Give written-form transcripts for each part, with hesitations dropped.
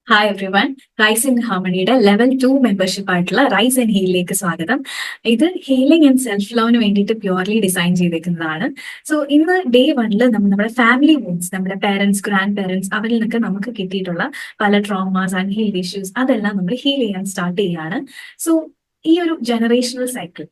Hi everyone. Rise in ഹാർമണിയുടെ level 2 membership ആയിട്ടുള്ള rise and ഹീലിലേക്ക് സ്വാഗതം. ഇത് ഹീലിംഗ് ആൻഡ് സെൽഫ് ലവിന് വേണ്ടിയിട്ട് പ്യുവർലി ഡിസൈൻ ചെയ്തേക്കുന്നതാണ്. സോ ഇന്ന് ഡേ 1 നമ്മുടെ ഫാമിലി വൂൺസ്, നമ്മുടെ പേരൻസ്, ഗ്രാൻഡ് പേരൻസ്, അവരിൽ നിന്നൊക്കെ നമുക്ക് കിട്ടിയിട്ടുള്ള പല ട്രോമാസ്, അൺഹീൽഡ് ഇഷ്യൂസ് അതെല്ലാം നമ്മൾ ഹീൽ ചെയ്യാൻ സ്റ്റാർട്ട് ചെയ്യാണ്. സോ ഈ ഒരു ജനറേഷണൽ സൈക്കിൾ,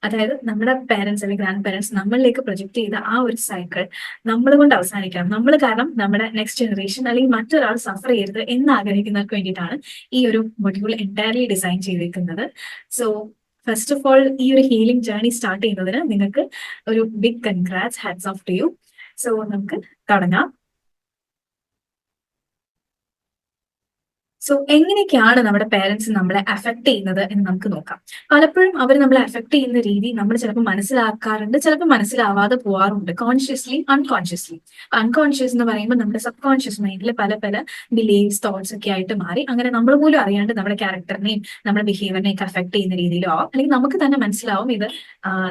അതായത് നമ്മുടെ പേരൻസ് അല്ലെങ്കിൽ ഗ്രാൻഡ് പേരൻസ് നമ്മളിലേക്ക് പ്രൊജക്ട് ചെയ്ത ആ ഒരു സൈക്കിൾ നമ്മൾ കൊണ്ട് അവസാനിക്കണം. നമ്മൾ കാരണം നമ്മുടെ നെക്സ്റ്റ് ജനറേഷൻ അല്ലെങ്കിൽ മറ്റൊരാൾ സഫർ ചെയ്യരുത് എന്ന് ആഗ്രഹിക്കുന്നവർക്ക് വേണ്ടിയിട്ടാണ് ഈ ഒരു മൊഡ്യൂൾ എൻറ്റയർലി ഡിസൈൻ ചെയ്തിരിക്കുന്നത്. സോ ഫസ്റ്റ് ഓഫ് ഓൾ, ഈ ഒരു ഹീലിംഗ് ജേർണി സ്റ്റാർട്ട് ചെയ്യുന്നതിന് നിങ്ങൾക്ക് ഒരു big congrats, hats off to you. So നമുക്ക് തുടങ്ങാം. സോ എങ്ങനെയൊക്കെയാണ് നമ്മുടെ പേരൻസ് നമ്മളെ അഫക്ട് ചെയ്യുന്നത് എന്ന് നമുക്ക് നോക്കാം. പലപ്പോഴും അവർ നമ്മളെ അഫക്ട് ചെയ്യുന്ന രീതി നമ്മൾ ചിലപ്പോൾ മനസ്സിലാക്കാറുണ്ട്, ചിലപ്പോൾ മനസ്സിലാവാതെ പോവാറുണ്ട്, കോൺഷ്യസ്ലി അൺകോൺഷ്യസ്ലി. അൺകോൺഷ്യസ് എന്ന് പറയുമ്പോൾ നമ്മുടെ സബ് കോൺഷ്യസ് മൈൻഡിൽ പല പല ബിലീവ്സ്, തോട്ട്സ് ഒക്കെ ആയിട്ട് മാറി അങ്ങനെ നമ്മൾ പോലും അറിയാണ്ട് നമ്മുടെ ക്യാരക്ടറിനെയും നമ്മുടെ ബിഹേവിയറിനെയും ഒക്കെ അഫക്ട് ചെയ്യുന്ന രീതിയിലോ ആവാം, അല്ലെങ്കിൽ നമുക്ക് തന്നെ മനസ്സിലാവും ഇത്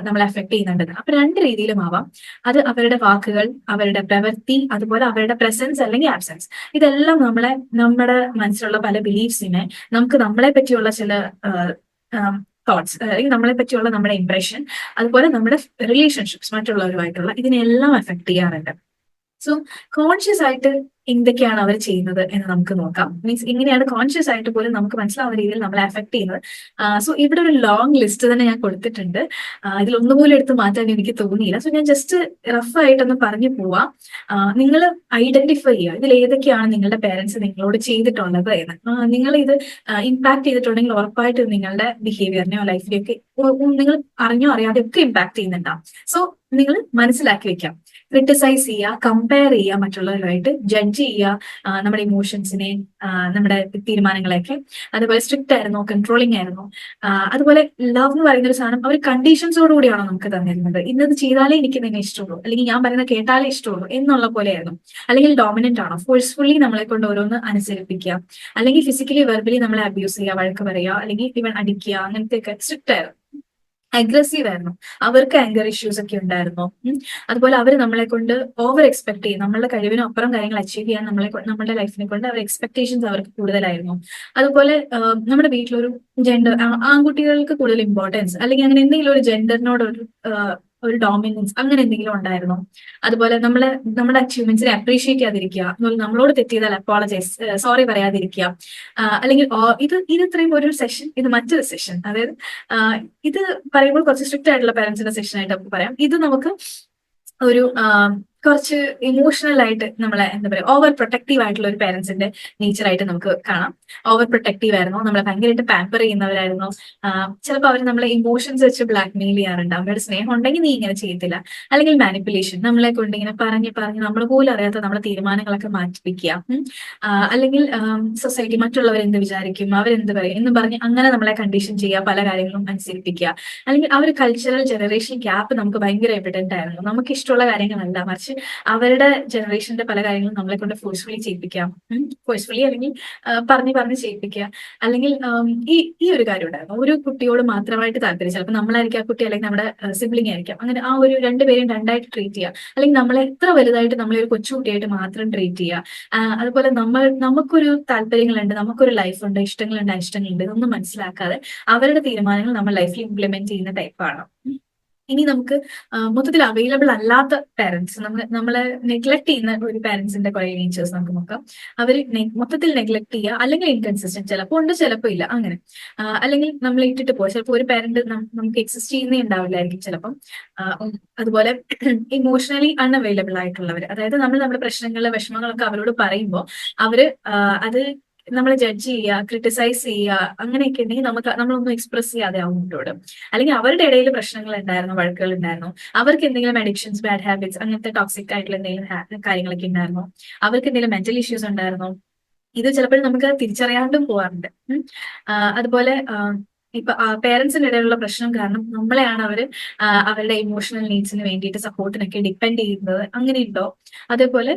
നമ്മളെ അഫക്ട് ചെയ്യുന്നുണ്ടെന്ന്. അപ്പൊ രണ്ട് രീതിയിലും ആവാം. അത് അവരുടെ വാക്കുകൾ, അവരുടെ പ്രവൃത്തി, അതുപോലെ അവരുടെ പ്രസൻസ് അല്ലെങ്കിൽ ആബ്സെൻസ്. ഇതെല്ലാം നമ്മുടെ മനസ്സിലുള്ള പല ബിലീഫ്സിനെ, നമുക്ക് നമ്മളെ പറ്റിയുള്ള ചില തോട്ട്സ്, അല്ലെങ്കിൽ നമ്മളെ പറ്റിയുള്ള നമ്മുടെ ഇംപ്രഷൻ, അതുപോലെ നമ്മുടെ റിലേഷൻഷിപ്സ് മറ്റുള്ളവരുമായിട്ടുള്ള ഇതിനെല്ലാം അഫക്ട് ചെയ്യാറുണ്ട്. സോ കോൺഷ്യസ് ആയിട്ട് എന്തൊക്കെയാണ് അവർ ചെയ്യുന്നത് എന്ന് നമുക്ക് നോക്കാം. മീൻസ് എങ്ങനെയാണ് കോൺഷ്യസ് ആയിട്ട് പോലും നമുക്ക് മനസ്സിലാവുന്ന രീതിയിൽ നമ്മളെ അഫക്ട് ചെയ്യുന്നത്. സോ ഇവിടെ ഒരു ലോങ് ലിസ്റ്റ് തന്നെ ഞാൻ കൊടുത്തിട്ടുണ്ട്. ഇതിലൊന്നുപോലും എടുത്ത് മാറ്റാൻ എനിക്ക് തോന്നിയില്ല. സോ ഞാൻ ജസ്റ്റ് റഫ് ആയിട്ടൊന്ന് പറഞ്ഞു പോവാം. നിങ്ങൾ ഐഡന്റിഫൈ ചെയ്യുക, ഇതിൽ ഏതൊക്കെയാണ് നിങ്ങളുടെ പേരൻസ് നിങ്ങളോട് ചെയ്തിട്ടുള്ളത് എന്ന്. നിങ്ങൾ ഇത് ഇമ്പാക്ട് ചെയ്തിട്ടുണ്ടെങ്കിൽ ഉറപ്പായിട്ടും നിങ്ങളുടെ ബിഹേവിയറിനെയോ ലൈഫിനെയൊക്കെ നിങ്ങൾ അറിഞ്ഞോ അറിയാതെ ഒക്കെ ഇമ്പാക്ട് ചെയ്യുന്നുണ്ടാവും. സോ നിങ്ങൾ മനസ്സിലാക്കി വെക്കാം. ക്രിട്ടിസൈസ് ചെയ്യുക, കമ്പയർ ചെയ്യുക, മറ്റുള്ളവരുമായിട്ട് ജഡ്ജ് ചെയ്യുക, നമ്മുടെ ഇമോഷൻസിനെ, നമ്മുടെ തീരുമാനങ്ങളെയൊക്കെ. അതുപോലെ സ്ട്രിക്റ്റ് ആയിരുന്നോ, കൺട്രോളിങ് ആയിരുന്നോ. അതുപോലെ ലവ് എന്ന് പറയുന്ന ഒരു സാധനം അവർ കണ്ടീഷൻസോട് കൂടിയാണോ നമുക്ക് തന്നിരുന്നത്. ഇന്നത് ചെയ്താലേ എനിക്ക് നിന്നെ ഇഷ്ടമുള്ളൂ, അല്ലെങ്കിൽ ഞാൻ പറയുന്നത് കേട്ടാലേ ഇഷ്ടമുള്ളൂ എന്നുള്ള പോലെയായിരുന്നു. അല്ലെങ്കിൽ ഡോമിനന്റ് ആണോ, ഫോഴ്സ്ഫുള്ളി നമ്മളെ കൊണ്ട് ഓരോന്ന് അനുസരിപ്പിക്കുക, അല്ലെങ്കിൽ ഫിസിക്കലി വെർബലി നമ്മളെ അബ്യൂസ് ചെയ്യുക, വഴക്ക് പറയുക, അല്ലെങ്കിൽ ഇവൻ അടിക്കുക, അങ്ങനത്തെ ഒക്കെ സ്ട്രിക്റ്റ് ആയിരുന്നു. അഗ്രസീവ് ആയിരുന്നു. അവർക്ക് ആങ്കർ ഇഷ്യൂസ് ഒക്കെ ഉണ്ടായിരുന്നു. അതുപോലെ അവർ നമ്മളെ കൊണ്ട് ഓവർ എക്സ്പെക്ട് ചെയ്യും. നമ്മളുടെ കഴിവിനും അപ്പുറം കാര്യങ്ങൾ അച്ചീവ് ചെയ്യാൻ നമ്മുടെ ലൈഫിനെ കൊണ്ട് അവർ എക്സ്പെക്ടേഷൻസ് അവർക്ക് കൂടുതലായിരുന്നു. അതുപോലെ നമ്മുടെ വീട്ടിലൊരു ജെൻഡർ, ആൺകുട്ടികൾക്ക് കൂടുതൽ ഇമ്പോർട്ടൻസ്, അല്ലെങ്കിൽ അങ്ങനെ എന്തെങ്കിലും ഒരു ജെൻഡറിനോട് ഒരു ഡോമിനൻസ് അങ്ങനെ എന്തെങ്കിലും ഉണ്ടായിരുന്നോ. അതുപോലെ നമ്മുടെ അച്ചീവ്മെന്റ്സിനെ അപ്രീഷിയേറ്റ് ചെയ്യാതിരിക്കുക, അതുപോലെ നമ്മളോട് തെറ്റിയതാൽ അപ്പോളജൈസ്, സോറി പറയാതിരിക്കുക. അല്ലെങ്കിൽ ഇത് ഇത്രയും ഒരു സെഷൻ, ഇത് മറ്റൊരു സെഷൻ. അതായത് ഇത് പറയുമ്പോൾ കുറച്ച് സ്ട്രിക്റ്റ് ആയിട്ടുള്ള പാരന്റ്സിന്റെ സെഷൻ ആയിട്ട് നമുക്ക് പറയാം. ഇത് നമുക്ക് ഒരു കുറച്ച് ഇമോഷണൽ ആയിട്ട് നമ്മളെ എന്താ പറയുക, ഓവർ പ്രൊട്ടക്റ്റീവ് ആയിട്ടുള്ള ഒരു പാരന്റ്സിന്റെ നേച്ചർ ആയിട്ട് നമുക്ക് കാണാം. ഓവർ പ്രൊട്ടക്റ്റീവ് ആയിരുന്നോ, നമ്മളെ ഭയങ്കരമായിട്ട് പാമ്പർ ചെയ്യുന്നവരായിരുന്നോ. ചിലപ്പോൾ അവർ നമ്മളെ ഇമോഷൻസ് വെച്ച് ബ്ലാക്ക് മെയിൽ ചെയ്യാറുണ്ട്. അവരുടെ സ്നേഹം ഉണ്ടെങ്കിൽ നീ ഇങ്ങനെ ചെയ്യത്തില്ല. അല്ലെങ്കിൽ മാനിപ്പുലേഷൻ, നമ്മളെ കൊണ്ട് ഇങ്ങനെ പറഞ്ഞ് പറഞ്ഞ് നമ്മൾ പോലും അറിയാത്ത നമ്മുടെ തീരുമാനങ്ങളൊക്കെ മാറ്റിപ്പിക്കുക. അല്ലെങ്കിൽ സൊസൈറ്റി, മറ്റുള്ളവർ എന്ത് വിചാരിക്കും, അവരെന്ത് പറയും എന്ന് പറഞ്ഞ് അങ്ങനെ നമ്മളെ കണ്ടീഷൻ ചെയ്യുക, പല കാര്യങ്ങളും അനുസരിപ്പിക്കുക. അല്ലെങ്കിൽ ആ ഒരു കൾച്ചറൽ ജനറേഷൻ ഗ്യാപ്പ് നമുക്ക് ഭയങ്കര എവിഡന്റ് ആയിരുന്നു. നമുക്ക് ഇഷ്ടമുള്ള കാര്യങ്ങളല്ല, മറിച്ച് അവരുടെ ജനറേഷന്റെ പല കാര്യങ്ങളും നമ്മളെ കൊണ്ട് ഫോഴ്സ്ഫുള്ളി ചെയ്യിപ്പിക്കാം. ഫോഴ്സ്ഫുള്ളി അല്ലെങ്കിൽ പറഞ്ഞ് പറഞ്ഞ് ചെയ്യിപ്പിക്കുക. അല്ലെങ്കിൽ ഈ ഈ ഒരു കാര്യം ഉണ്ടായിരുന്നു, ഒരു കുട്ടിയോട് മാത്രമായിട്ട് താല്പര്യം. ചിലപ്പോൾ നമ്മളായിരിക്കും ആ കുട്ടി, അല്ലെങ്കിൽ നമ്മുടെ സിബ്ലിംഗ് ആയിരിക്കാം. അങ്ങനെ ആ ഒരു രണ്ടുപേരെയും രണ്ടായിട്ട് ട്രീറ്റ് ചെയ്യുക, അല്ലെങ്കിൽ നമ്മളെ എത്ര വലുതായിട്ട് നമ്മളെ ഒരു കൊച്ചുകുട്ടിയായിട്ട് മാത്രം ട്രീറ്റ് ചെയ്യുക. അതുപോലെ നമുക്കൊരു താല്പര്യങ്ങളുണ്ട്, നമുക്കൊരു ലൈഫുണ്ട്, ഇഷ്ടങ്ങളുണ്ട്, അനിഷ്ടങ്ങളുണ്ട്, ഇതൊന്നും മനസ്സിലാക്കാതെ അവരുടെ തീരുമാനങ്ങൾ നമ്മൾ ലൈഫിൽ ഇംപ്ലിമെന്റ് ചെയ്യുന്ന ടൈപ്പാണ്. ഇനി നമുക്ക് മൊത്തത്തിൽ അവൈലബിൾ അല്ലാത്ത പാരന്റ്സ്, നമ്മളെ നെഗ്ലക്ട് ചെയ്യുന്ന ഒരു പാരന്റ്സിന്റെ കുറെ നേച്ചേഴ്സ് നമുക്ക് നോക്കാം. അവർ മൊത്തത്തിൽ നെഗ്ലക്ട് ചെയ്യുക, അല്ലെങ്കിൽ ഇൻകൺസിസ്റ്റന്റ്, ചിലപ്പോൾ ഉണ്ട് ചിലപ്പോൾ ഇല്ല, അങ്ങനെ. അല്ലെങ്കിൽ നമ്മൾ ഇട്ടിട്ട് പോകുക. ചിലപ്പോൾ ഒരു പാരന്റ് നമുക്ക് എക്സിസ്റ്റ് ചെയ്യുന്നേ ഉണ്ടാവില്ലായിരിക്കും ചിലപ്പം. അതുപോലെ ഇമോഷണലി അൺഅവൈലബിൾ ആയിട്ടുള്ളവർ, അതായത് നമ്മൾ നമ്മുടെ പ്രശ്നങ്ങൾ, വിഷമങ്ങളൊക്കെ അവരോട് പറയുമ്പോൾ അവര് അത് നമ്മളെ ജഡ്ജ് ചെയ്യുക, ക്രിട്ടിസൈസ് ചെയ്യുക, അങ്ങനെയൊക്കെ ഉണ്ടെങ്കിൽ നമ്മളൊന്നും എക്സ്പ്രസ് ചെയ്യാതെ ആവും കുട്ടിയോട്. അല്ലെങ്കിൽ അവരുടെ ഇടയിൽ പ്രശ്നങ്ങൾ ഉണ്ടായിരുന്നു, വഴക്കുകൾ ഉണ്ടായിരുന്നു, അവർക്ക് എന്തെങ്കിലും അഡിക്ഷൻസ്, ബാഡ് ഹാബിറ്റ്സ്, അങ്ങനത്തെ ടോക്സിക് ആയിട്ടുള്ള എന്തെങ്കിലും കാര്യങ്ങളൊക്കെ ഉണ്ടായിരുന്നു, അവർക്ക് എന്തെങ്കിലും മെന്റൽ ഇഷ്യൂസ് ഉണ്ടായിരുന്നു. ഇത് ചിലപ്പോൾ നമുക്ക് തിരിച്ചറിയാണ്ടും പോകാറുണ്ട്. അതുപോലെ ഇപ്പൊ പേരൻസിന്റെ ഇടയിലുള്ള പ്രശ്നം കാരണം നമ്മളെയാണ് അവര് അവരുടെ ഇമോഷണൽ നീഡ്സിന് വേണ്ടിയിട്ട് സപ്പോർട്ടിനൊക്കെ ഡിപ്പെൻഡ് ചെയ്യുന്നത്, അങ്ങനെയുണ്ടോ. അതേപോലെ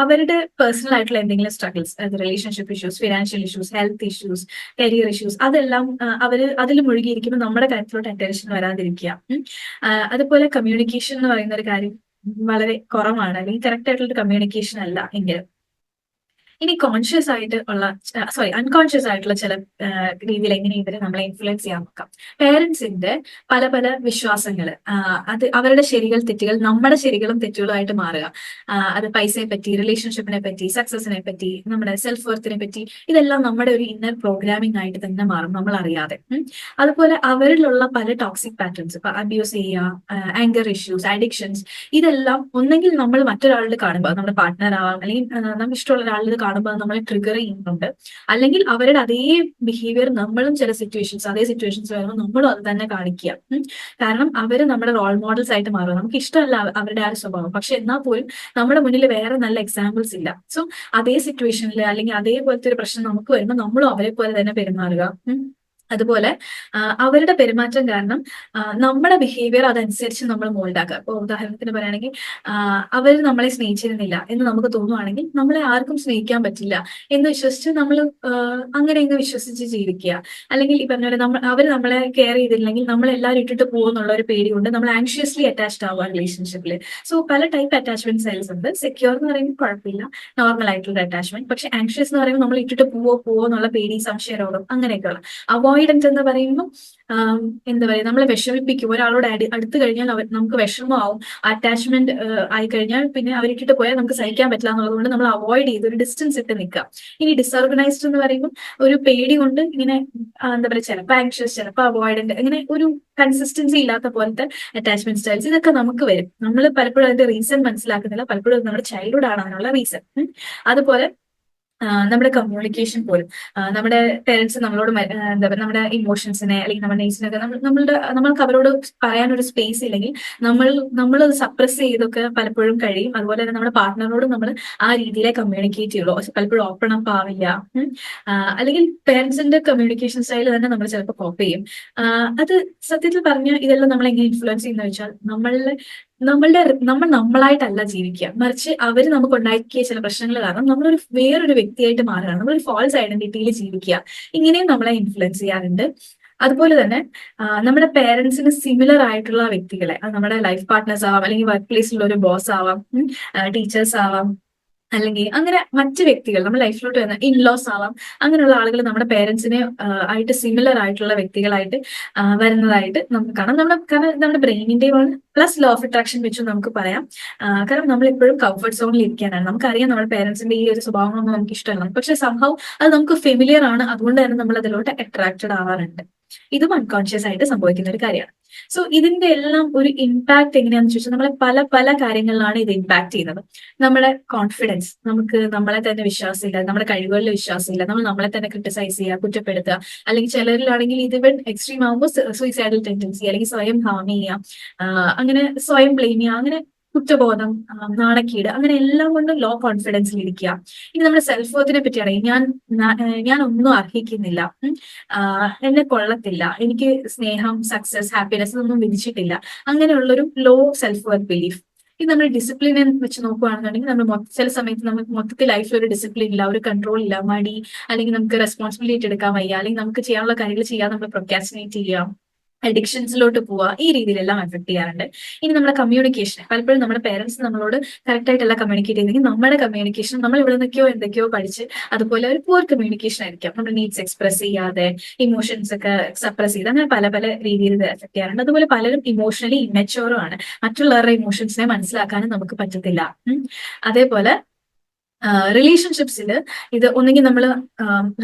അവരുടെ പേഴ്സണൽ ആയിട്ടുള്ള എന്തെങ്കിലും സ്ട്രഗിൾസ്, അതായത് relationship issues, financial issues, health issues, career issues, അതെല്ലാം അവര് അതിൽ മുഴുകിയിരിക്കുമ്പോൾ നമ്മുടെ കാര്യത്തിലോട്ട് അറ്റൻഷൻ വരാതിരിക്കുക. അതുപോലെ കമ്മ്യൂണിക്കേഷൻ എന്ന് പറയുന്ന ഒരു കാര്യം വളരെ കുറവാണ്, അല്ലെങ്കിൽ കറക്റ്റ് ആയിട്ടുള്ള കമ്മ്യൂണിക്കേഷൻ അല്ല എങ്കിൽ ഇനി കോൺഷ്യസ് ആയിട്ട് ഉള്ള അൺകോൺഷ്യസ് ആയിട്ടുള്ള ചില രീതിയിൽ എങ്ങനെ ഇവരെ നമ്മളെ ഇൻഫ്ലുവൻസ് ചെയ്യാൻ നോക്കാം. പേരൻസിന്റെ പല പല വിശ്വാസങ്ങൾ, അത് അവരുടെ ശരികൾ തെറ്റുകൾ നമ്മുടെ ശരികളും തെറ്റുകളുമായിട്ട് മാറുക. അത് പൈസയെ പറ്റി, റിലേഷൻഷിപ്പിനെ പറ്റി, സക്സസിനെ പറ്റി, നമ്മുടെ സെൽഫ് വർത്തിനെ പറ്റി, ഇതെല്ലാം നമ്മുടെ ഒരു ഇന്നർ പ്രോഗ്രാമിംഗ് ആയിട്ട് തന്നെ മാറും നമ്മൾ അറിയാതെ. അതുപോലെ അവരിലുള്ള പല ടോക്സിക് പാറ്റേൺസ്, ഇപ്പൊ അബ്യൂസ് ചെയ്യുക, ആങ്കർ ഇഷ്യൂസ്, അഡിക്ഷൻസ്, ഇതെല്ലാം ഒന്നെങ്കിൽ നമ്മൾ മറ്റൊരാളിൽ കാണുമ്പോൾ, നമ്മുടെ പാർട്ട്ണർ ആവാം, അല്ലെങ്കിൽ നമുക്ക് ഇഷ്ടമുള്ള ഒരാളിൽ കാണുമ്പോൾ നമ്മളെ ട്രിഗർ ചെയ്യുന്നുണ്ട്, അല്ലെങ്കിൽ അവരുടെ അതേ ബിഹേവിയർ നമ്മളും ചില സിറ്റുവേഷൻസ്, അതേ സിറ്റുവേഷൻസ് വരുമ്പോൾ നമ്മളും അത് തന്നെ കാണിക്കുക. കാരണം അവര് നമ്മുടെ റോൾ മോഡൽസ് ആയിട്ട് മാറുക. നമുക്ക് ഇഷ്ടമല്ല അവരുടെ ആ ഒരു സ്വഭാവം, പക്ഷെ എന്നാൽ പോലും നമ്മുടെ മുന്നിൽ വേറെ നല്ല എക്സാമ്പിൾസ് ഇല്ല. സോ അതേ സിറ്റുവേഷനിൽ അല്ലെങ്കിൽ അതേപോലത്തെ ഒരു പ്രശ്നം നമുക്ക് വരുമ്പോൾ നമ്മളും അവരെ പോലെ തന്നെ പെരുമാറുക. അതുപോലെ അവരുടെ പെരുമാറ്റം കാരണം നമ്മുടെ ബിഹേവിയർ അതനുസരിച്ച് നമ്മൾ മോൾഡാക്കുക. ഇപ്പോൾ ഉദാഹരണത്തിന് പറയുകയാണെങ്കിൽ അവർ നമ്മളെ സ്നേഹിച്ചിരുന്നില്ല എന്ന് നമുക്ക് തോന്നുവാണെങ്കിൽ നമ്മളെ ആർക്കും സ്നേഹിക്കാൻ പറ്റില്ല എന്ന് വിശ്വസിച്ച് നമ്മൾ അങ്ങനെ ഇങ്ങ് വിശ്വസിച്ച് ജീവിക്കുക. അല്ലെങ്കിൽ ഈ പറഞ്ഞ പോലെ അവർ നമ്മളെ കെയർ ചെയ്തില്ലെങ്കിൽ നമ്മളെല്ലാവരും ഇട്ടിട്ട് പോകുന്നുള്ള ഒരു പേടി കൊണ്ട് നമ്മൾ ആങ്ഷ്യസ്ലി അറ്റാച്ച്ഡ് ആവുക റിലേഷൻഷിപ്പിൽ. സോ പല ടൈപ്പ് അറ്റാച്ച്മെന്റ് സ്റ്റൈൽസ് ഉണ്ട്. സെക്യൂർ എന്ന് പറയുമ്പോൾ കുഴപ്പമില്ല, നോർമൽ ആയിട്ടുള്ള അറ്റാച്ച്മെന്റ്. പക്ഷെ ആങ്ഷ്യസ് എന്ന് പറയുമ്പോൾ നമ്മൾ ഇട്ടിട്ട് പോവോ എന്നുള്ള പേടി, സംശയരോഗം, അങ്ങനെയൊക്കെയുള്ള. അവോയ്ഡൻസ് എന്ന് പറയുമ്പോൾ എന്താ പറയുക, നമ്മളെ വിഷമിപ്പിക്കും. ഒരാളോട് അടുത്ത് കഴിഞ്ഞാൽ നമുക്ക് വിഷമമാവും. അറ്റാച്ച്മെന്റ് ആയി കഴിഞ്ഞാൽ പിന്നെ അവരിട്ടിട്ട് പോയാൽ നമുക്ക് സഹിക്കാൻ പറ്റില്ല എന്നുള്ളതുകൊണ്ട് നമ്മൾ അവോയ്ഡ് ചെയ്ത് ഒരു ഡിസ്റ്റൻസ് ഇട്ട് നിൽക്കുക. ഇനി ഡിസോർഗനൈസ്ഡ് എന്ന് പറയുമ്പോൾ ഒരു പേടി കൊണ്ട് ഇങ്ങനെ എന്താ പറയുക, ചിലപ്പോൾ ആങ്ഷ്യസ്, ചിലപ്പോൾ അവോയ്ഡന്റ്, ഇങ്ങനെ ഒരു കൺസിസ്റ്റൻസി ഇല്ലാത്ത പോലത്തെ അറ്റാച്ച്മെന്റ് സ്റ്റൈൽസ്, ഇതൊക്കെ നമുക്ക് വരും. നമ്മൾ പലപ്പോഴും അതിന്റെ റീസൺ മനസ്സിലാക്കുന്നില്ല. പലപ്പോഴും നമ്മുടെ ചൈൽഡ്ഹുഡ് ആണ് അതിനുള്ള റീസൺ. അതുപോലെ നമ്മുടെ കമ്മ്യൂണിക്കേഷൻ പോലും, നമ്മുടെ പേരൻസ് നമ്മളോട് എന്താ പറയുക, നമ്മുടെ ഇമോഷൻസിനെ അല്ലെങ്കിൽ നമ്മുടെ നേച്ചറിനൊക്കെ നമ്മൾക്ക് അവരോട് പറയാനൊരു സ്പേസ് ഇല്ലെങ്കിൽ നമ്മൾ സപ്രസ് ചെയ്തൊക്കെ പലപ്പോഴും കഴിയും. അതുപോലെ തന്നെ നമ്മുടെ പാർട്ട്ണറോട് നമ്മൾ ആ രീതിയിലെ കമ്മ്യൂണിക്കേറ്റ് ചെയ്യുള്ളൂ, പലപ്പോഴും ഓപ്പൺ അപ്പ് ആവില്ല. അല്ലെങ്കിൽ പേരൻസിന്റെ കമ്മ്യൂണിക്കേഷൻ സ്റ്റൈൽ തന്നെ നമ്മൾ ചിലപ്പോൾ കോപ്പി ചെയ്യും. അത് സത്യത്തിൽ പറഞ്ഞാൽ ഇതെല്ലാം നമ്മൾ എങ്ങനെ ഇൻഫ്ലുവൻസ് ചെയ്യുന്ന വെച്ചാൽ നമ്മൾ നമ്മളായിട്ടല്ല ജീവിക്കുക, മറിച്ച് അവർ നമുക്ക് ഉണ്ടാക്കിയ ചില പ്രശ്നങ്ങൾ കാരണം നമ്മളൊരു വേറൊരു വ്യക്തിയായിട്ട് മാറുകയാണ്, നമ്മളൊരു ഫാൾസ് ഐഡന്റിറ്റിയിൽ ജീവിക്കുക. ഇങ്ങനെയും നമ്മളെ ഇൻഫ്ലുവൻസ് ചെയ്യാറുണ്ട്. അതുപോലെ തന്നെ നമ്മുടെ പേരൻസിന് സിമിലർ ആയിട്ടുള്ള വ്യക്തികളെ, അത് നമ്മുടെ ലൈഫ് പാർട്ട്നേഴ്സ് ആവാം, അല്ലെങ്കിൽ വർക്ക് പ്ലേസിലുള്ള ഒരു ബോസ് ആവാം, ടീച്ചേഴ്സ് ആവാം, അല്ലെങ്കിൽ അങ്ങനെ മറ്റു വ്യക്തികൾ നമ്മുടെ ലൈഫിലോട്ട് വരുന്ന ഇൻലോസ് ആവാം, അങ്ങനെയുള്ള ആളുകൾ നമ്മുടെ പേരൻസിനെ ആയിട്ട് സിമിലർ ആയിട്ടുള്ള വ്യക്തികളായിട്ട് വരുന്നതായിട്ട് നമുക്ക് കാണാം. കാരണം നമ്മുടെ ബ്രെയിനിന്റെയും പ്ലസ് ലോ ഓഫ് അട്രാക്ഷൻ വെച്ചും നമുക്ക് പറയാം. കാരണം നമ്മൾ എപ്പോഴും കംഫർട്ട് സോണിൽ ഇരിക്കാനാണ്. നമുക്കറിയാം നമ്മുടെ പേരൻസിന്റെ ഈ ഒരു സ്വഭാവങ്ങളൊന്നും നമുക്ക് ഇഷ്ടമല്ല, പക്ഷെ സംഭവം അത് നമുക്ക് ഫെമിലിയർ ആണ്, അതുകൊണ്ട് തന്നെ നമ്മൾ അതിലോട്ട് അട്രാക്റ്റഡ് ആവാറുണ്ട്. ഇതും അൺകോൺഷ്യസ് ആയിട്ട് സംഭവിക്കുന്ന ഒരു കാര്യമാണ്. സോ ഇതിന്റെ എല്ലാം ഒരു ഇമ്പാക്ട് എങ്ങനെയാണെന്ന് ചോദിച്ചാൽ നമ്മളെ പല പല കാര്യങ്ങളിലാണ് ഇത് ഇമ്പാക്ട് ചെയ്യുന്നത്. നമ്മുടെ കോൺഫിഡൻസ്, നമുക്ക് നമ്മളെ തന്നെ വിശ്വാസമില്ല, നമ്മുടെ കഴിവുകളിൽ വിശ്വാസമില്ല, നമ്മൾ നമ്മളെ തന്നെ ക്രിട്ടിസൈസ് ചെയ്യുക, കുറ്റപ്പെടുത്തുക, അല്ലെങ്കിൽ ചിലരിലാണെങ്കിൽ ഇത് എക്സ്ട്രീം ആകുമ്പോൾ സൂയിസൈഡൽ ടെൻഡൻസി, അല്ലെങ്കിൽ സ്വയം ഹാം ചെയ്യുക, അങ്ങനെ സ്വയം ബ്ലെയിം ചെയ്യുക, അങ്ങനെ കുറ്റബോധം, നാണക്കേട്, അങ്ങനെ എല്ലാം കൊണ്ടും ലോ കോൺഫിഡൻസിൽ ഇരിക്കുക. ഇനി നമ്മുടെ സെൽഫ് വർത്തിനെ പറ്റിയാണെങ്കിൽ ഞാൻ ഒന്നും അർഹിക്കുന്നില്ല, എന്നെ കൊള്ളത്തില്ല, എനിക്ക് സ്നേഹം, സക്സസ്, ഹാപ്പിനെസ് ഒന്നും വിധിച്ചിട്ടില്ല, അങ്ങനെയുള്ളൊരു ലോ സെൽഫ് വർത്ത് ബിലീഫ്. ഇത് നമ്മൾ ഡിസിപ്ലിനെ വെച്ച് നോക്കുകയാണെന്നുണ്ടെങ്കിൽ നമ്മൾ ചില സമയത്ത് നമുക്ക് മൊത്തത്തിൽ ലൈഫിൽ ഒരു ഡിസിപ്ലിൻ ഇല്ല, ഒരു കൺട്രോൾ ഇല്ല, മടി, അല്ലെങ്കിൽ നമുക്ക് റെസ്പോൺസിബിലിറ്റി എടുക്കാൻ വയ്യ, അല്ലെങ്കിൽ നമുക്ക് ചെയ്യാനുള്ള കാര്യങ്ങൾ ചെയ്യാൻ നമ്മൾ പ്രൊക്രാസ്റ്റിനേറ്റ് ചെയ്യാം, അഡിക്ഷൻസിലോട്ട് പോവുക, ഈ രീതിയിലെല്ലാം എഫക്ട് ചെയ്യാറുണ്ട്. ഇനി നമ്മുടെ കമ്മ്യൂണിക്കേഷൻ, പലപ്പോഴും നമ്മുടെ പേരൻസ് നമ്മളോട് കറക്റ്റ് ആയിട്ടല്ല കമ്മ്യൂണിക്കേറ്റ് ചെയ്യുന്നെങ്കിൽ നമ്മുടെ കമ്മ്യൂണിക്കേഷൻ നമ്മൾ ഇവിടെ നിന്നൊക്കെയോ എന്തൊക്കെയോ പഠിച്ച് അതുപോലെ ഒരു പുവർ കമ്മ്യൂണിക്കേഷൻ ആയിരിക്കാം. നമ്മുടെ നീഡ്സ് എക്സ്പ്രസ് ചെയ്യാതെ, ഇമോഷൻസ് ഒക്കെ സപ്രസ് ചെയ്ത്, അങ്ങനെ പല പല രീതിയിൽ ഇത് എഫക്ട് ചെയ്യാറുണ്ട്. അതുപോലെ പലരും ഇമോഷണലി ഇമ്മച്ചുവറും ആണ്, മറ്റുള്ളവരുടെ ഇമോഷൻസിനെ മനസ്സിലാക്കാനും നമുക്ക് പറ്റത്തില്ല. അതേപോലെ റിലേഷൻഷിപ്സിൽ ഇത് ഒന്നെങ്കിൽ നമ്മൾ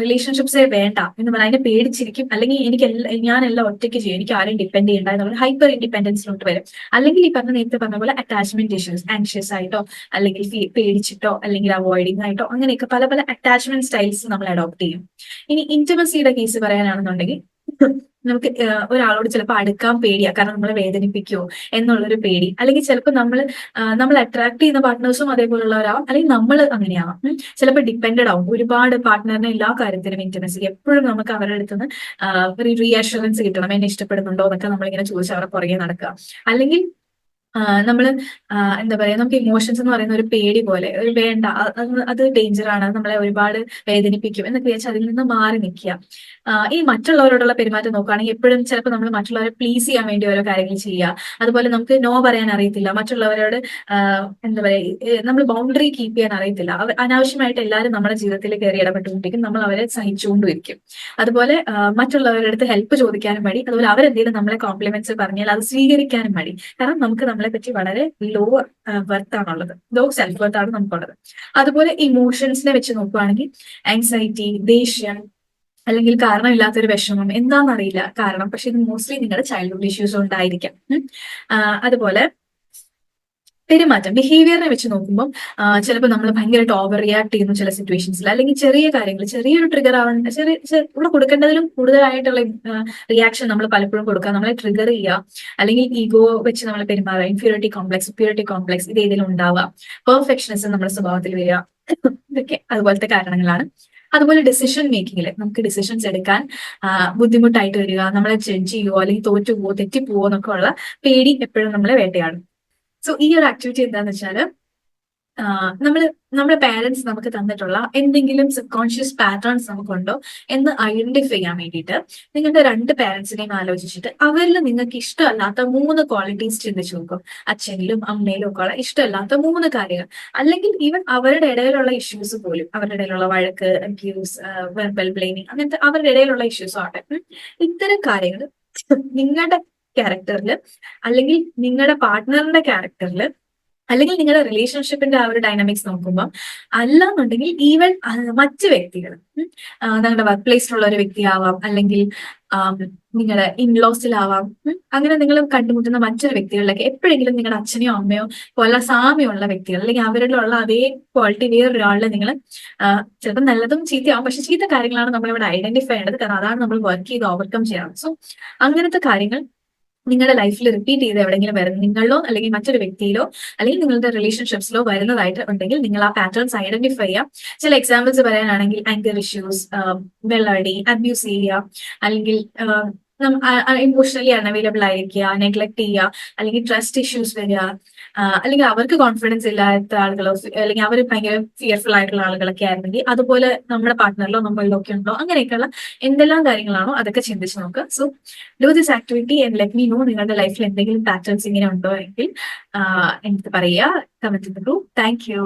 റിലേഷൻഷിപ്സേ വേണ്ട എന്ന് പറഞ്ഞാൽ അതിനെ പേടിച്ചിരിക്കും, അല്ലെങ്കിൽ ഞാനെല്ലാം ഒറ്റയ്ക്ക് ചെയ്യും, എനിക്ക് ആരും ഡിപ്പെൻഡ് ചെയ്യണ്ട എന്നുള്ള ഹൈപ്പർ ഇൻഡിപെൻഡൻസിലോട്ട് വരും. അല്ലെങ്കിൽ ഈ നേരത്തെ പറഞ്ഞ പോലെ അറ്റാച്ച്മെന്റ് ഇഷ്യൂസ്, ആങ്ഷ്യസ് ആയിട്ടോ, അല്ലെങ്കിൽ പേടിച്ചിട്ടോ, അല്ലെങ്കിൽ അവോയ്ഡിങ് ആയിട്ടോ, അങ്ങനെയൊക്കെ പല പല അറ്റാച്ച്മെന്റ് സ്റ്റൈൽസ് നമ്മൾ അഡോപ്റ്റ് ചെയ്യും. ഇനി ഇന്റിമസിയുടെ കേസ് പറയാനാണെന്നുണ്ടെങ്കിൽ നമുക്ക് ഒരാളോട് ചിലപ്പോൾ അടുക്കാൻ പേടിയാ, കാരണം നമ്മളെ വേദനിപ്പിക്കുമോ എന്നുള്ളൊരു പേടി, അല്ലെങ്കിൽ ചിലപ്പോൾ നമ്മൾ അട്രാക്ട് ചെയ്യുന്ന പാർട്ട്നേഴ്സും അതേപോലുള്ളവരാവും, അല്ലെങ്കിൽ നമ്മൾ അങ്ങനെയാവാം. ചിലപ്പോൾ ഡിപ്പെൻഡഡ് ആവും ഒരുപാട് പാർട്ട്ണറിനെ എല്ലാ കാര്യത്തിനും, ഇന്റിമസി എപ്പോഴും നമുക്ക് അവരുടെ അടുത്ത് നിന്ന് ഒരു റീഅഷുറൻസ് കിട്ടണം, എന്നെ ഇഷ്ടപ്പെടുന്നുണ്ടോ എന്നൊക്കെ നമ്മളിങ്ങനെ ചോദിച്ച് അവരെ പുറകെ നടക്കുക. അല്ലെങ്കിൽ നമ്മള് എന്താ പറയാ, നമുക്ക് ഇമോഷൻസ് എന്ന് പറയുന്ന ഒരു പേടി പോലെ, ഒരു വേണ്ട അത് ഡേഞ്ചർ ആണ്, അത് നമ്മളെ ഒരുപാട് വേദനിപ്പിക്കും എന്നൊക്കെ വിചാരിച്ച് അതിൽ നിന്ന് മാറി നിൽക്കുക. ഈ മറ്റുള്ളവരോടുള്ള പെരുമാറ്റം നോക്കുകയാണെങ്കിൽ എപ്പോഴും ചിലപ്പോൾ നമ്മൾ മറ്റുള്ളവരെ പ്ലീസ് ചെയ്യാൻ വേണ്ടി ഓരോ കാര്യങ്ങൾ ചെയ്യുക. അതുപോലെ നമുക്ക് നോ പറയാൻ അറിയത്തില്ല, മറ്റുള്ളവരോട് എന്താ പറയാ, നമ്മൾ ബൗണ്ടറി കീപ്പ് ചെയ്യാൻ അറിയത്തില്ല. അനാവശ്യമായിട്ട് എല്ലാവരും നമ്മുടെ ജീവിതത്തിൽ കയറി ഇടപെട്ടുകൊണ്ടിരിക്കും, നമ്മൾ അവരെ സഹിച്ചുകൊണ്ടിരിക്കും. അതുപോലെ മറ്റുള്ളവരുടെ അടുത്ത് ഹെൽപ്പ് ചോദിക്കാനും മടി, അതുപോലെ അവരെന്തെങ്കിലും നമ്മളെ കോംപ്ലിമെന്റ്സ് പറഞ്ഞാൽ അത് സ്വീകരിക്കാനും മടി. കാരണം നമുക്ക് നമ്മളെ പറ്റി വളരെ ലോ വർത്ത് ആണുള്ളത്, ലോ സെൽഫ് വർത്ത് ആണ് നമുക്കുള്ളത്. അതുപോലെ ഇമോഷൻസിനെ വെച്ച് നോക്കുകയാണെങ്കിൽ ആങ്സൈറ്റി, ദേഷ്യം, അല്ലെങ്കിൽ കാരണമില്ലാത്തൊരു വിഷമം, എന്താണെന്നറിയില്ല കാരണം, പക്ഷെ ഇത് മോസ്റ്റ്ലി നിങ്ങളുടെ ചൈൽഡ്ഹുഡ് ഇഷ്യൂസ് ഉണ്ടായിരിക്കാം. അതുപോലെ പെരുമാറ്റം, ബിഹേവിയറിനെ വെച്ച് നോക്കുമ്പോൾ ചിലപ്പോൾ നമ്മൾ ഭയങ്കരമായിട്ട് ഓവർ റിയാക്ട് ചെയ്യുന്നു ചില സിറ്റുവേഷൻസിൽ, അല്ലെങ്കിൽ ചെറിയ കാര്യങ്ങൾ, ചെറിയൊരു ട്രിഗർ ആവേണ്ട, ഇവിടെ കൊടുക്കേണ്ടതിലും കൂടുതലായിട്ടുള്ള റിയാക്ഷൻ നമ്മൾ പലപ്പോഴും കൊടുക്കുക, നമ്മളെ ട്രിഗർ ചെയ്യുക, അല്ലെങ്കിൽ ഈഗോ വെച്ച് നമ്മൾ പെരുമാറുക, ഇൻഫീരിയോറിറ്റി കോംപ്ലക്സ്, സുപ്പീരിയോറിറ്റി കോംപ്ലക്സ് ഇത് ഏതെങ്കിലും ഉണ്ടാവുക, പെർഫെക്ഷനിസം നമ്മുടെ സ്വഭാവത്തിൽ വരിക, ഇതൊക്കെ അതുപോലത്തെ കാരണങ്ങളാണ്. അതുപോലെ ഡിസിഷൻ മേക്കിങ്ങിൽ നമുക്ക് ഡിസിഷൻസ് എടുക്കാൻ ബുദ്ധിമുട്ടായിട്ട് വരിക, നമ്മളെ ജഡ്ജ് ചെയ്യുവോ അല്ലെങ്കിൽ തോറ്റുപോവോ തെറ്റിപ്പോവോ എന്നൊക്കെ ഉള്ള പേടി എപ്പോഴും നമ്മളെ വേട്ടയാടും. സോ ഈ ഒരു ആക്ടിവിറ്റി എന്താന്ന് വെച്ചാൽ നമ്മൾ നമ്മുടെ പാരന്റ്സ് നമുക്ക് തന്നിട്ടുള്ള എന്തെങ്കിലും സബ് കോൺഷ്യസ് പാറ്റേൺസ് നമുക്കുണ്ടോ എന്ന് ഐഡന്റിഫൈ ചെയ്യാൻ വേണ്ടിയിട്ട് നിങ്ങളുടെ രണ്ട് പാരന്റ്സിനെയും ആലോചിച്ചിട്ട് അവരിൽ നിങ്ങൾക്ക് ഇഷ്ടമല്ലാത്ത 3 ക്വാളിറ്റീസ് ചിന്തിച്ചു നോക്കും. അച്ഛനിലും അമ്മയിലും ഒക്കെ ഉള്ള ഇഷ്ടമല്ലാത്ത 3 കാര്യങ്ങൾ, അല്ലെങ്കിൽ ഈവൻ അവരുടെ ഇടയിലുള്ള ഇഷ്യൂസ് പോലും, അവരുടെ ഇടയിലുള്ള വഴക്ക്, അബ്യൂസ്, വെർബൽ ബ്ലെയിമിങ്, അങ്ങനത്തെ അവരുടെ ഇടയിലുള്ള ഇഷ്യൂസ് ആവട്ടെ, ഇത്തരം കാര്യങ്ങൾ നിങ്ങളുടെ ക്യാരക്ടറിൽ, അല്ലെങ്കിൽ നിങ്ങളുടെ പാർട്ട്ണറിന്റെ ക്യാരക്ടറിൽ, അല്ലെങ്കിൽ നിങ്ങളുടെ റിലേഷൻഷിപ്പിന്റെ ആ ഒരു ഡൈനാമിക്സ് നോക്കുമ്പോൾ, അല്ലാന്നുണ്ടെങ്കിൽ ഈവൻ മറ്റ് വ്യക്തികൾ, നിങ്ങളുടെ വർക്ക് പ്ലേസിലുള്ള ഒരു വ്യക്തിയാവാം, അല്ലെങ്കിൽ നിങ്ങളുടെ ഇൻലോസിലാവാം, അങ്ങനെ നിങ്ങൾ കണ്ടുമുട്ടുന്ന മറ്റൊരു വ്യക്തികളിലൊക്കെ എപ്പോഴെങ്കിലും നിങ്ങളുടെ അച്ഛനെയോ അമ്മയോ പോലെ സാമ്യമുള്ള വ്യക്തികൾ, അല്ലെങ്കിൽ അവരിലുള്ള അതേ ക്വാളിറ്റി വേറൊരാളിൽ നിങ്ങൾ ചിലപ്പോൾ നല്ലതും ചീത്തയാവും, പക്ഷെ ചീത്ത കാര്യങ്ങളാണ് നമ്മളിവിടെ ഐഡന്റിഫൈ ചെയ്യേണ്ടത്, കാരണം അതാണ് നമ്മൾ വർക്ക് ചെയ്ത് ഓവർകം ചെയ്യാറ്. സോ അങ്ങനത്തെ കാര്യങ്ങൾ നിങ്ങളുടെ ലൈഫിൽ റിപ്പീറ്റ് ചെയ്ത് എവിടെയെങ്കിലും വരുന്നത്, നിങ്ങളിലോ അല്ലെങ്കിൽ മറ്റൊരു വ്യക്തിയിലോ അല്ലെങ്കിൽ നിങ്ങളുടെ റിലേഷൻഷിപ്സിലോ വരുന്നതായിട്ട് ഉണ്ടെങ്കിൽ നിങ്ങൾ ആ പാറ്റേൺസ് ഐഡന്റിഫൈ ചെയ്യാം. ചില എക്സാമ്പിൾസ് പറയാനാണെങ്കിൽ ആങ്കർ ഇഷ്യൂസ്, വെള്ളടി, അബ്യൂസ് ചെയ്യുക, അല്ലെങ്കിൽ ഇമോഷണലി അൺഅവൈലബിൾ ആയിരിക്കുക, നെഗ്ലക്ട് ചെയ്യുക, അല്ലെങ്കിൽ ട്രസ്റ്റ് ഇഷ്യൂസ് വരിക, അല്ലെങ്കിൽ അവർക്ക് കോൺഫിഡൻസ് ഇല്ലാത്ത ആളുകളോ, അല്ലെങ്കിൽ അവർ ഭയങ്കര ഫിയർഫുൾ ആയിട്ടുള്ള ആളുകളൊക്കെ ആയിരുന്നെങ്കിൽ അതുപോലെ നമ്മുടെ പാർട്ട്ണറിലോ നമ്മളിലോ ഒക്കെ ഉണ്ടോ, അങ്ങനെയൊക്കെയുള്ള എന്തെല്ലാം കാര്യങ്ങളാണോ അതൊക്കെ ചിന്തിച്ച് നോക്കുക. So do this activity and let me know നിങ്ങളുടെ ലൈഫിൽ എന്തെങ്കിലും പാറ്റേൺസ് ഇങ്ങനെ ഉണ്ടോ എങ്കിൽ എനിക്ക് പറയുക, comment in the group. Thank U.